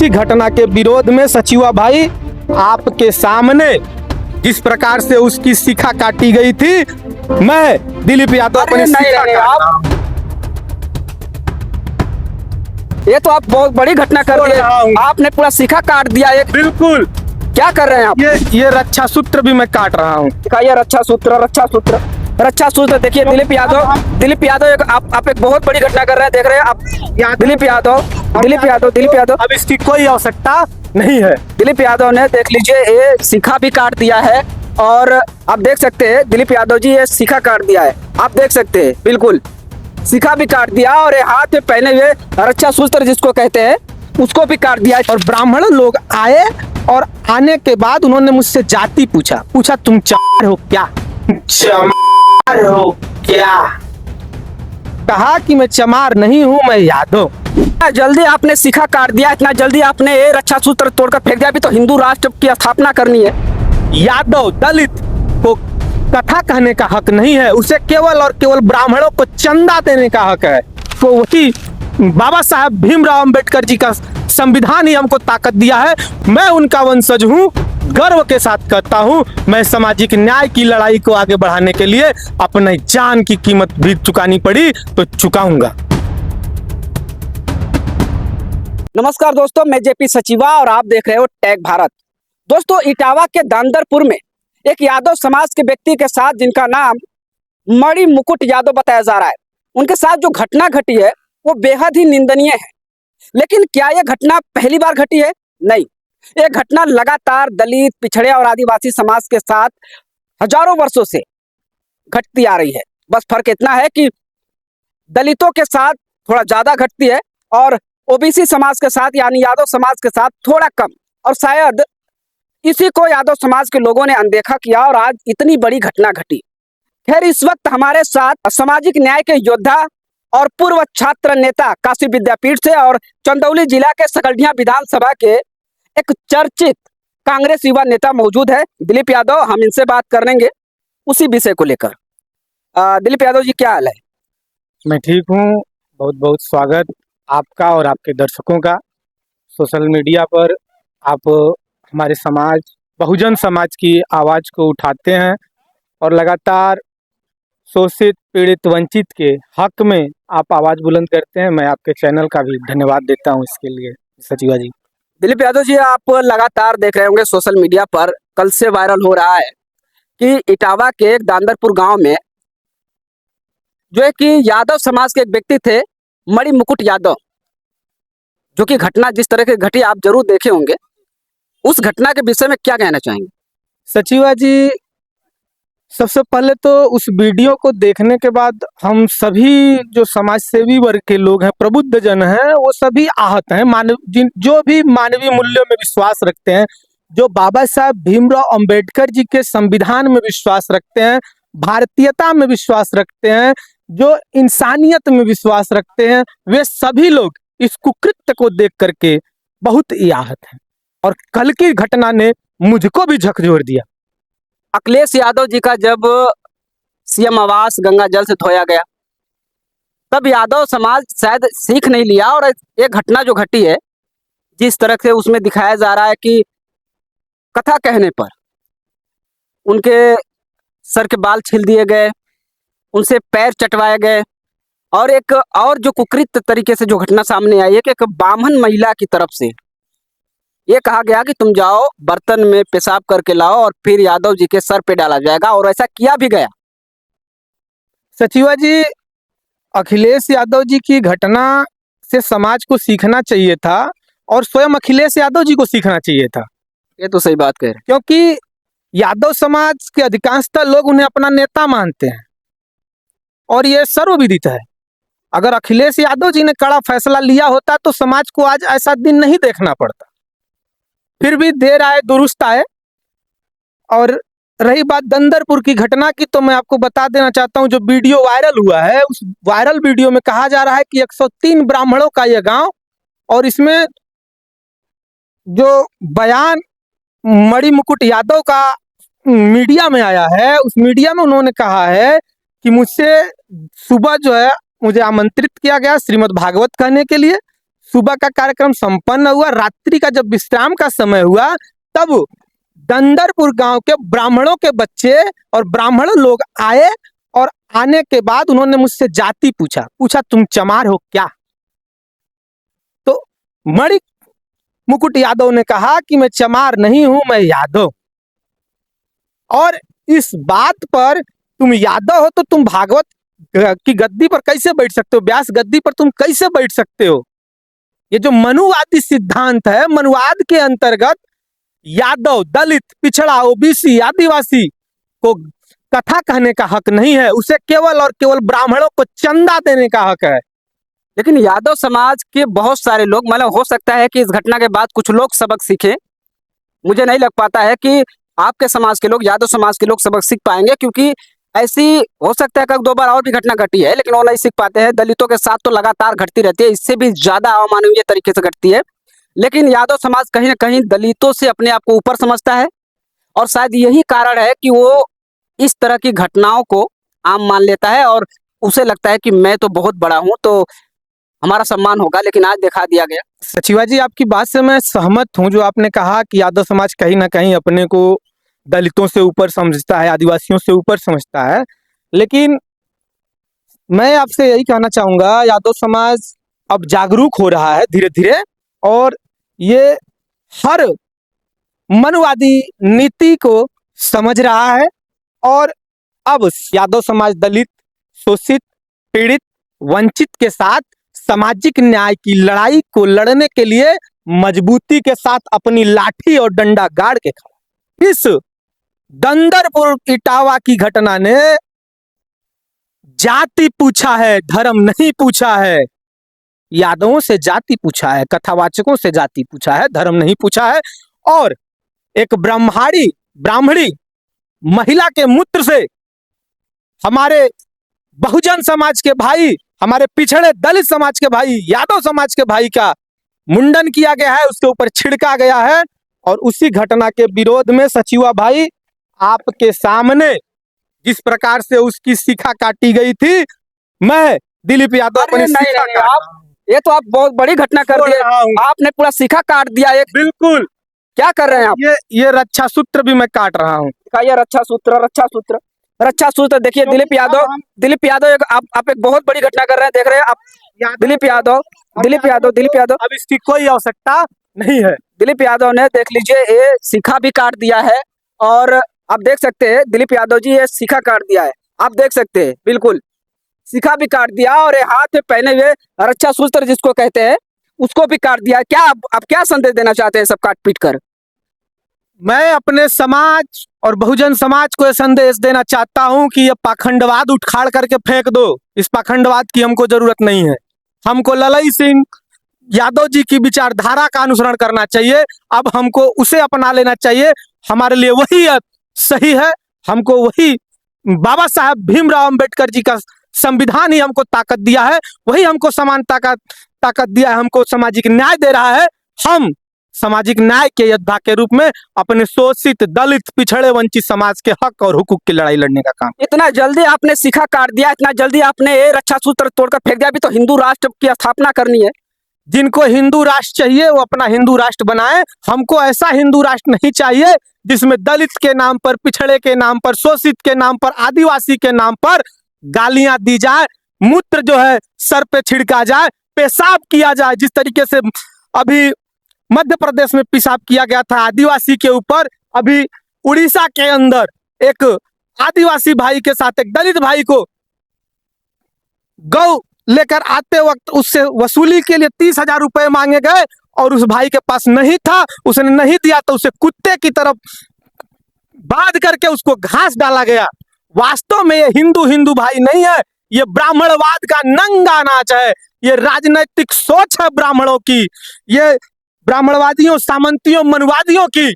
इसी घटना के विरोध में सचिवा भाई आपके सामने जिस प्रकार से उसकी शिखा काटी गई थी, मैं दिलीप यादव अपनी शिखा काट रहा हूं। ये तो आप बहुत बड़ी घटना कर दी है। आपने पूरा शिखा काट दिया। एक बिल्कुल। क्या कर रहे हैं आप? ये रक्षा सूत्र भी मैं काट रहा हूँ। दिखाइए रक्षा सूत्र देखिए। दिलीप यादव आप एक बहुत बड़ी घटना कर रहे हैं। देख रहे हैं आप दिलीप यादव अब इसकी कोई आवश्यकता नहीं है। दिलीप यादव ने देख लीजिए ये शिखा भी काट दिया है। और आप देख सकते हैं दिलीप यादव जी ये शिखा काट दिया है। आप देख सकते हैं बिल्कुल शिखा भी काट दिया और ये हाथ में पहने हुए रक्षा सूत्र जिसको कहते हैं उसको भी काट दिया। और ब्राह्मण लोग आए और आने के बाद उन्होंने मुझसे जाति पूछा तुम चमार हो क्या? चमार हो क्या? कहा कि मैं चमार नहीं हूं, मैं यादव। इतना जल्दी आपने शिखा काट दिया, इतना जल्दी आपने ये रक्षा सूत्र तोड़कर फेंक दिया। अभी तो हिंदू राष्ट्र की स्थापना करनी है। यादव दलित को कथा कहने का हक नहीं है, उसे केवल और केवल ब्राह्मणों को चंदा देने का हक है। तो वही बाबा साहब भीमराव अंबेडकर जी का संविधान ही हमको ताकत दिया है। मैं उनका वंशज हूँ, गर्व के साथ कहता हूँ। मैं सामाजिक न्याय की लड़ाई को आगे बढ़ाने के लिए अपने जान की कीमत भी चुकानी पड़ी तो चुकाऊंगा। नमस्कार दोस्तों, मैं जेपी सचिवा और आप देख रहे हो टैग भारत। दोस्तों, इटावा के दांदरपुर में एक यादव समाज के व्यक्ति के साथ जिनका नाम मणि मुकुट यादव बताया जा रहा है, उनके साथ जो घटना घटी है वो बेहद ही निंदनीय है। लेकिन क्या यह घटना पहली बार घटी है? नहीं, यह घटना लगातार दलित, पिछड़े और आदिवासी समाज के साथ हजारों वर्षों से घटती आ रही है। बस फर्क इतना है कि दलितों के साथ थोड़ा ज्यादा घटती है और ओबीसी समाज के साथ यानी यादव समाज के साथ थोड़ा कम। और शायद इसी को यादव समाज के लोगों ने अनदेखा किया और आज इतनी बड़ी घटना घटी। खैर, इस वक्त हमारे साथ सामाजिक न्याय के योद्धा और पूर्व छात्र नेता काशी विद्यापीठ से और चंदौली जिला के सकलढिया विधानसभा के एक चर्चित कांग्रेस युवा नेता मौजूद है, दिलीप यादव। हम इनसे बात करेंगे उसी विषय को लेकर। दिलीप यादव जी, क्या हाल है? मैं ठीक हूँ। बहुत बहुत स्वागत आपका और आपके दर्शकों का। सोशल मीडिया पर आप हमारे समाज, बहुजन समाज की आवाज़ को उठाते हैं और लगातार शोषित, पीड़ित, वंचित के हक में आप आवाज़ बुलंद करते हैं। मैं आपके चैनल का भी धन्यवाद देता हूं इसके लिए सचिवा जी। दिलीप यादव जी, आप लगातार देख रहे होंगे सोशल मीडिया पर कल से वायरल हो रहा है कि इटावा के एक दांदरपुर गांव में जो है कि यादव समाज के एक व्यक्ति थे मणि मुकुट यादव, जो कि घटना जिस तरह की घटी आप जरूर देखे होंगे। उस घटना के विषय में क्या कहना चाहेंगे? सचिवा जी, सबसे पहले तो उस वीडियो को देखने के बाद हम सभी जो समाज सेवी वर्ग के लोग हैं, प्रबुद्ध जन हैं, वो सभी आहत हैं। जो भी मानवीय मूल्यों में विश्वास रखते हैं, जो बाबा साहब भीमराव अंबेडकर जी के संविधान में विश्वास रखते हैं, भारतीयता में विश्वास रखते हैं, जो इंसानियत में विश्वास रखते हैं, वे सभी लोग इस कुकृत्य को देख करके बहुत ही आहत हैं। और कल की घटना ने मुझको भी झकझोर दिया। अखिलेश यादव जी का जब सीएम आवास गंगा जल से धोया गया, तब यादव समाज शायद सीख नहीं लिया और ये घटना जो घटी है, जिस तरह से उसमें दिखाया जा रहा है कि कथा कहने पर उनके सर के बाल छील दिए गए, उनसे पैर चटवाए गए और एक और जो कुकृत्य तरीके से जो घटना सामने आई है कि एक ब्राह्मण महिला की तरफ से ये कहा गया कि तुम जाओ बर्तन में पेशाब करके लाओ और फिर यादव जी के सर पे डाला जाएगा, और ऐसा किया भी गया। सचिवा जी, अखिलेश यादव जी की घटना से समाज को सीखना चाहिए था और स्वयं अखिलेश यादव जी को सीखना चाहिए था। ये तो सही बात कह रहे हैं, क्योंकि यादव समाज के अधिकांशतः लोग उन्हें अपना नेता मानते हैं और ये सर्वविदित है। अगर अखिलेश यादव जी ने कड़ा फैसला लिया होता तो समाज को आज ऐसा दिन नहीं देखना पड़ता। फिर भी देर आए दुरुस्त आए। और रही बात दांदरपुर की घटना की, तो मैं आपको बता देना चाहता हूं, जो वीडियो वायरल हुआ है उस वायरल वीडियो में कहा जा रहा है कि 103 ब्राह्मणों का यह गांव, और इसमें जो बयान मणि मुकुट यादव का मीडिया में आया है, उस मीडिया में उन्होंने कहा है कि मुझसे सुबह जो है मुझे आमंत्रित किया गया श्रीमद् भागवत कहने के लिए, सुबह का कार्यक्रम संपन्न हुआ, रात्रि का जब विश्राम का समय हुआ, तब दंदरपुर गांव के ब्राह्मणों के बच्चे और ब्राह्मण लोग आए, और आने के बाद उन्होंने मुझसे जाति पूछा तुम चमार हो क्या? तो मणि मुकुट यादव ने कहा कि मैं चमार नहीं हूं, मैं यादव। और इस बात पर तुम यादव हो तो तुम भागवत की गद्दी पर कैसे बैठ सकते हो, व्यास गद्दी पर तुम कैसे बैठ सकते हो? ये जो मनुवादी सिद्धांत है, मनुवाद के अंतर्गत यादव, दलित, पिछड़ा, ओबीसी, आदिवासी को कथा कहने का हक नहीं है, उसे केवल और केवल ब्राह्मणों को चंदा देने का हक है। लेकिन यादव समाज के बहुत सारे लोग, मतलब हो सकता है कि इस घटना के बाद कुछ लोग सबक सीखे, मुझे नहीं लग पाता है कि आपके समाज के लोग, यादव समाज के लोग सबक सीख पाएंगे, क्योंकि ऐसी हो सकता है कि 2 बार और भी घटना घटी है, लेकिन वो नहीं सीख पाते हैं। दलितों के साथ तो लगातार घटती रहती है, इससे भी ज्यादा अमानवीय तरीके से घटती है। लेकिन यादव समाज कहीं ना कहीं दलितों से अपने आप को ऊपर समझता है, और शायद यही कारण है कि वो इस तरह की घटनाओं को आम मान लेता है, और उसे लगता है कि मैं तो बहुत बड़ा हूं, तो हमारा सम्मान होगा। लेकिन आज दिखा दिया गया। सचिवा जी, आपकी बात से मैं सहमत हूं, जो आपने कहा कि यादव समाज कहीं ना कहीं अपने को दलितों से ऊपर समझता है, आदिवासियों से ऊपर समझता है। लेकिन मैं आपसे यही कहना चाहूंगा, यादव समाज अब जागरूक हो रहा है धीरे धीरे, और ये हर मनुवादी नीति को समझ रहा है, और अब यादव समाज दलित, शोषित, पीड़ित, वंचित के साथ सामाजिक न्याय की लड़ाई को लड़ने के लिए मजबूती के साथ अपनी लाठी और डंडा गाड़ के खड़ा। इस दंदरपुर इटावा की घटना ने जाति पूछा है, धर्म नहीं पूछा है। यादवों से जाति पूछा है, कथावाचकों से जाति पूछा है, धर्म नहीं पूछा है। और एक ब्राह्मणी महिला के मूत्र से हमारे बहुजन समाज के भाई, हमारे पिछड़े दलित समाज के भाई, यादव समाज के भाई का मुंडन किया गया है, उसके ऊपर छिड़का गया है। और उसी घटना के विरोध में सचिवा भाई, आपके सामने जिस प्रकार से उसकी शिखा काटी गई थी, मैं दिलीप यादव अपनी शिखा काट रहा हूं। ये तो आप बहुत बड़ी घटना कर दी, आपने पूरा शिखा काट दिया एक। बिल्कुल, क्या कर रहे हैं आप? ये रक्षा सूत्र भी मैं काट रहा हूँ। दिखाइए रक्षा सूत्र देखिए। दिलीप यादव आप एक बहुत बड़ी घटना कर रहे हैं, देख रहे हैं आप। दिलीप यादव अब इसकी कोई आवश्यकता नहीं है। दिलीप यादव ने, देख लीजिए, ये शिखा भी काट दिया है, और आप देख सकते हैं दिलीप यादव जी ये शिखा काट दिया है, आप देख सकते हैं, बिल्कुल शिखा भी काट दिया, और ये हाथ में पहने हुए रक्षा सूत्र जिसको कहते हैं उसको भी काट दिया। क्या आप क्या संदेश देना चाहते हैं सब काट पीट कर? मैं अपने समाज और बहुजन समाज को यह संदेश देना चाहता हूं कि ये पाखंडवाद उखाड़ करके फेंक दो। इस पाखंडवाद की हमको जरूरत नहीं है। हमको ललई सिंह यादव जी की विचारधारा का अनुसरण करना चाहिए। अब हमको उसे अपना लेना चाहिए। हमारे लिए वही सही है। हमको वही बाबा साहब भीमराव अंबेडकर जी का संविधान ही हमको ताकत दिया है, वही हमको समानता का ताकत दिया है, हमको सामाजिक न्याय दे रहा है। हम सामाजिक न्याय के योद्धा के रूप में अपने शोषित, दलित, पिछड़े, वंचित समाज के हक और हुकूक की लड़ाई लड़ने का काम। इतना जल्दी आपने शिखा काट दिया, इतना जल्दी आपने ये रक्षा सूत्र तोड़कर फेंक दिया। अभी तो हिंदू राष्ट्र की स्थापना करनी है। जिनको हिंदू राष्ट्र चाहिए वो अपना हिंदू राष्ट्र बनाए। हमको ऐसा हिंदू राष्ट्र नहीं चाहिए जिसमें दलित के नाम पर, पिछड़े के नाम पर, शोषित के नाम पर, आदिवासी के नाम पर गालियां दी जाए, मूत्र जो है सर पे छिड़का जाए, पेशाब किया जाए। जिस तरीके से अभी मध्य प्रदेश में पेशाब किया गया था आदिवासी के ऊपर, अभी उड़ीसा के अंदर एक आदिवासी भाई के साथ एक दलित भाई को गौ लेकर आते वक्त उससे वसूली के लिए 30,000 रुपए मांगे गए, और उस भाई के पास नहीं था, उसने नहीं दिया तो उसे कुत्ते की तरफ बांध करके उसको घास डाला गया। वास्तव में ये हिंदू भाई नहीं है, ये ब्राह्मणवाद का नंगा नाच है। ये राजनैतिक सोच है ब्राह्मणों की, ये ब्राह्मणवादियों, सामंतियों, मनुवादियों की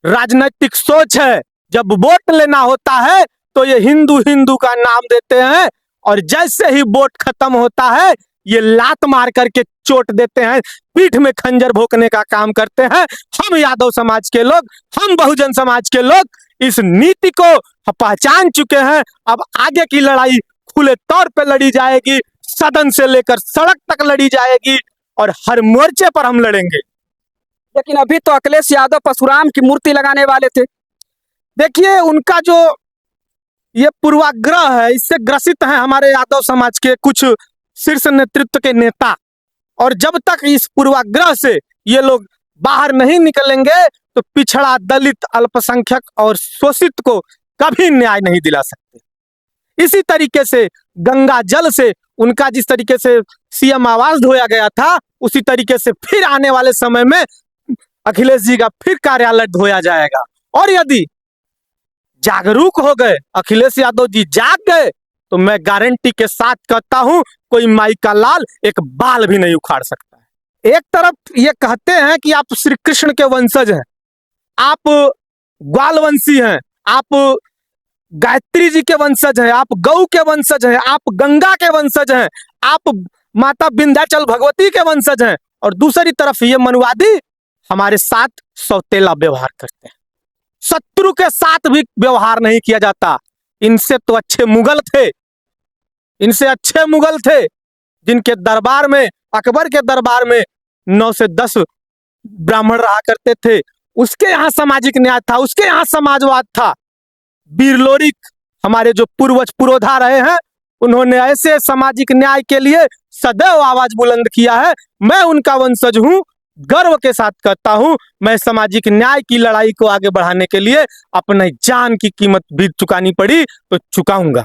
राजनैतिक सोच है। जब वोट लेना होता है तो ये हिंदू का नाम देते हैं, और जैसे ही वोट खत्म होता है ये लात मार करके चोट देते हैं, पीठ में खंजर भोंकने का काम करते हैं। हम यादव समाज के लोग, हम बहुजन समाज के लोग इस नीति को पहचान चुके हैं। अब आगे की लड़ाई खुले तौर पे लड़ी जाएगी, सदन से लेकर सड़क तक लड़ी जाएगी। और हर मोर्चे पर हम लड़ेंगे। लेकिन अभी तो अखिलेश यादव परशुराम की मूर्ति लगाने वाले थे। देखिए, उनका जो ये पूर्वाग्रह है, इससे ग्रसित हैं हमारे यादव समाज के कुछ शीर्ष नेतृत्व के नेता, और जब तक इस पूर्वाग्रह से ये लोग बाहर नहीं निकलेंगे तो पिछड़ा, दलित, अल्पसंख्यक और शोषित को कभी न्याय नहीं दिला सकते। इसी तरीके से गंगा जल से उनका जिस तरीके से सीएम आवास धोया गया था, उसी तरीके से फिर आने वाले समय में अखिलेश जी का फिर कार्यालय धोया जाएगा। और यदि जागरूक हो गए, अखिलेश यादव जी जाग गए, तो मैं गारंटी के साथ कहता हूं कोई माई का लाल एक बाल भी नहीं उखाड़ सकता है। एक तरफ ये कहते हैं कि आप श्री कृष्ण के वंशज हैं, आप ग्वालवंशी हैं, आप गायत्री जी के वंशज हैं, आप गौ के वंशज हैं, आप गंगा के वंशज हैं, आप माता विंध्याचल भगवती के वंशज हैं, और दूसरी तरफ ये मनुवादी हमारे साथ सौतेला व्यवहार करते हैं। शत्रु के साथ भी व्यवहार नहीं किया जाता। इनसे तो अच्छे मुगल थे, इनसे अच्छे मुगल थे जिनके दरबार में, अकबर के दरबार में 9 से 10 ब्राह्मण रहा करते थे। उसके यहाँ सामाजिक न्याय था, उसके यहाँ समाजवाद था। वीर लोरिक हमारे जो पूर्वज पुरोधा रहे हैं, उन्होंने ऐसे सामाजिक न्याय के लिए सदैव आवाज बुलंद किया है। मैं उनका वंशज हूं, गर्व के साथ कहता हूं, मैं सामाजिक न्याय की लड़ाई को आगे बढ़ाने के लिए अपने जान की कीमत भी चुकानी पड़ी तो चुकाऊंगा।